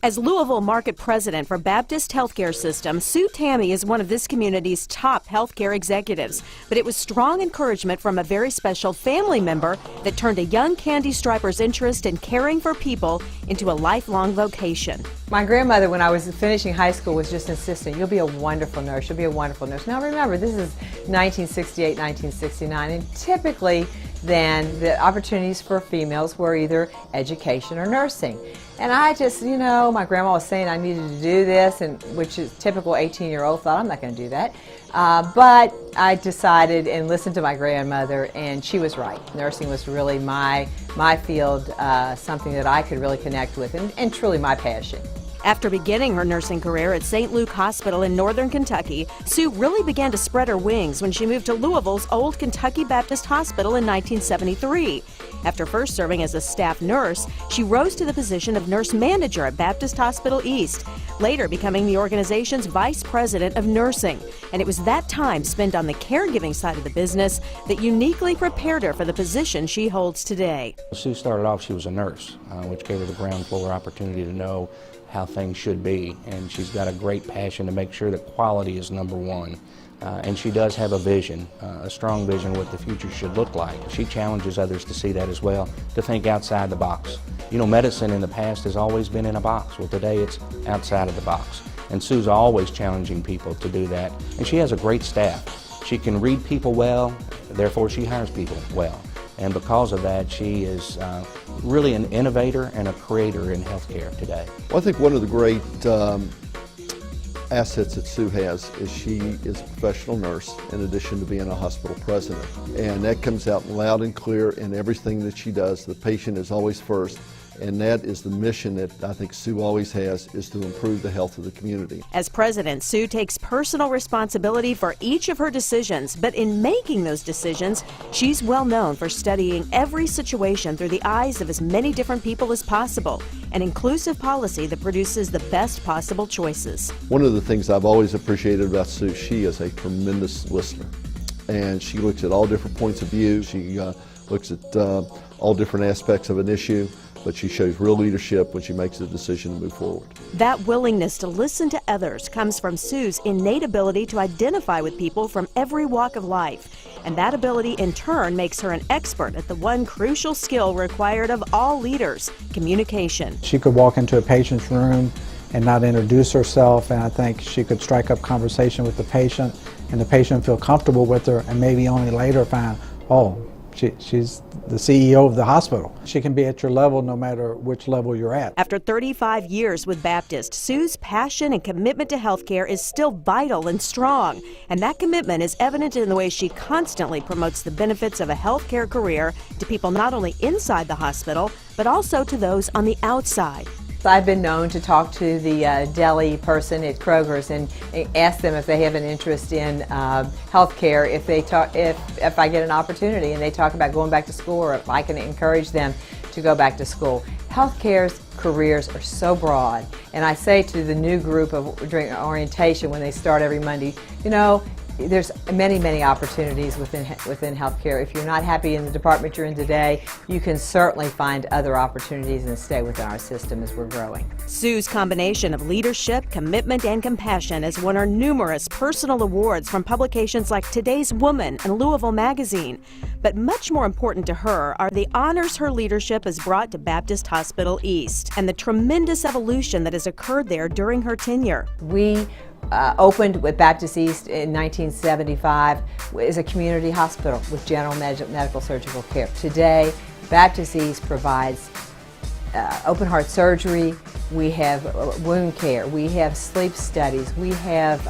As Louisville Market President for Baptist Healthcare System, Sue Tamme is one of this community's top healthcare executives. But it was strong encouragement from a very special family member that turned a young Candy Striper's interest in caring for people into a lifelong vocation. My grandmother, when I was finishing high school, was just insistent, you'll be a wonderful nurse, you'll be a wonderful nurse. Now remember, this is 1968, 1969, and typically then the opportunities for females were either education or nursing. And I just, my grandma was saying I needed to do this, and which is typical 18-year-old thought, I'm not going to do that. But I decided and listened to my grandmother, and she was right. Nursing was really my field, something that I could really connect with, and truly my passion. After beginning her nursing career at St. Luke Hospital in northern Kentucky, Sue really began to spread her wings when she moved to Louisville's Old Kentucky Baptist Hospital in 1973. After first serving as a staff nurse, she rose to the position of nurse manager at Baptist Hospital East, later becoming the organization's vice president of nursing. And it was that time spent on the caregiving side of the business that uniquely prepared her for the position she holds today. Sue started off, she was a nurse, which gave her the ground floor opportunity to know how things should be, and she's got a great passion to make sure that quality is number one. And she does have a vision, a strong vision of what the future should look like. She challenges others to see that as well, to think outside the box. Medicine in the past has always been in a box. Well, today it's outside of the box. And Sue's always challenging people to do that. And she has a great staff. She can read people well, therefore she hires people well. And because of that, she is really an innovator and a creator in healthcare today. Well, I think one of the great assets that Sue has is she is a professional nurse in addition to being a hospital president. And that comes out loud and clear in everything that she does. The patient is always first. And that is the mission that I think Sue always has, is to improve the health of the community. As president, Sue takes personal responsibility for each of her decisions, but in making those decisions, she's well known for studying every situation through the eyes of as many different people as possible, an inclusive policy that produces the best possible choices. One of the things I've always appreciated about Sue, she is a tremendous listener. And she looks at all different points of view. She looks at all different aspects of an issue. But she shows real leadership when she makes a decision to move forward. That willingness to listen to others comes from Sue's innate ability to identify with people from every walk of life. And that ability in turn makes her an expert at the one crucial skill required of all leaders: communication. She could walk into a patient's room and not introduce herself, and I think she could strike up conversation with the patient, and the patient feel comfortable with her, and maybe only later find, oh, she's the CEO of the hospital. She can be at your level no matter which level you're at. After 35 years with Baptist, Sue's passion and commitment to healthcare is still vital and strong. And that commitment is evident in the way she constantly promotes the benefits of a healthcare career to people not only inside the hospital, but also to those on the outside. I've been known to talk to the deli person at Kroger's and ask them if they have an interest in healthcare, if I get an opportunity and they talk about going back to school, or if I can encourage them to go back to school. Healthcare's careers are so broad, and I say to the new group during orientation when they start every Monday, there's many opportunities within healthcare. If you're not happy in the department you're in today, you can certainly find other opportunities and stay within our system as we're growing. Sue's combination of leadership, commitment, and compassion has won her numerous personal awards from publications like Today's Woman and Louisville Magazine. But much more important to her are the honors her leadership has brought to Baptist Hospital East and the tremendous evolution that has occurred there during her tenure. We opened with Baptist East in 1975 as a community hospital with general medical surgical care. Today, Baptist East provides open heart surgery, we have wound care, we have sleep studies, we have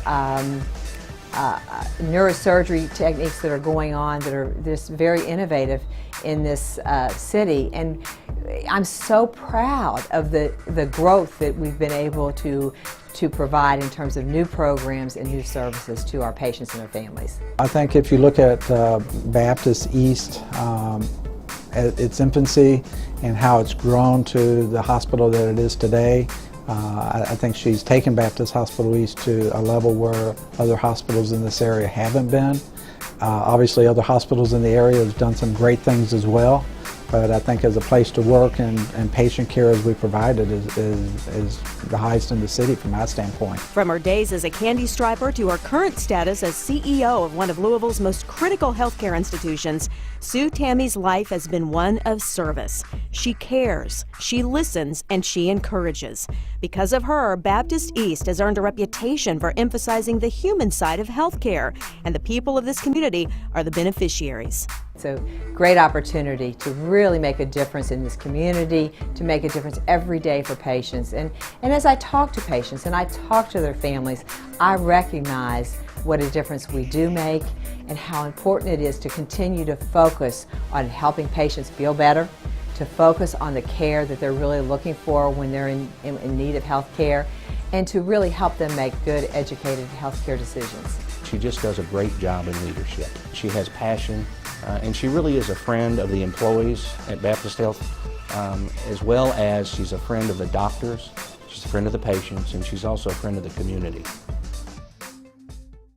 neurosurgery techniques that are going on that are just very innovative in this city. And I'm so proud of the growth that we've been able to provide in terms of new programs and new services to our patients and their families. I think if you look at Baptist East at its infancy and how it's grown to the hospital that it is today, I think she's taken Baptist Hospital East to a level where other hospitals in this area haven't been. Obviously other hospitals in the area have done some great things as well, but I think as a place to work and patient care as we provide it is the highest in the city from my standpoint. From her days as a candy striper to her current status as CEO of one of Louisville's most critical healthcare institutions, Sue Tamme's life has been one of service. She cares, she listens, and she encourages. Because of her, Baptist East has earned a reputation for emphasizing the human side of healthcare, and the people of this community are the beneficiaries. It's a great opportunity to really make a difference in this community, to make a difference every day for patients. And as I talk to patients and I talk to their families, I recognize what a difference we do make and how important it is to continue to focus on helping patients feel better, to focus on the care that they're really looking for when they're in need of health care, and to really help them make good, educated health care decisions. She just does a great job in leadership. She has passion, and she really is a friend of the employees at Baptist Health, as well as she's a friend of the doctors, she's a friend of the patients, and she's also a friend of the community.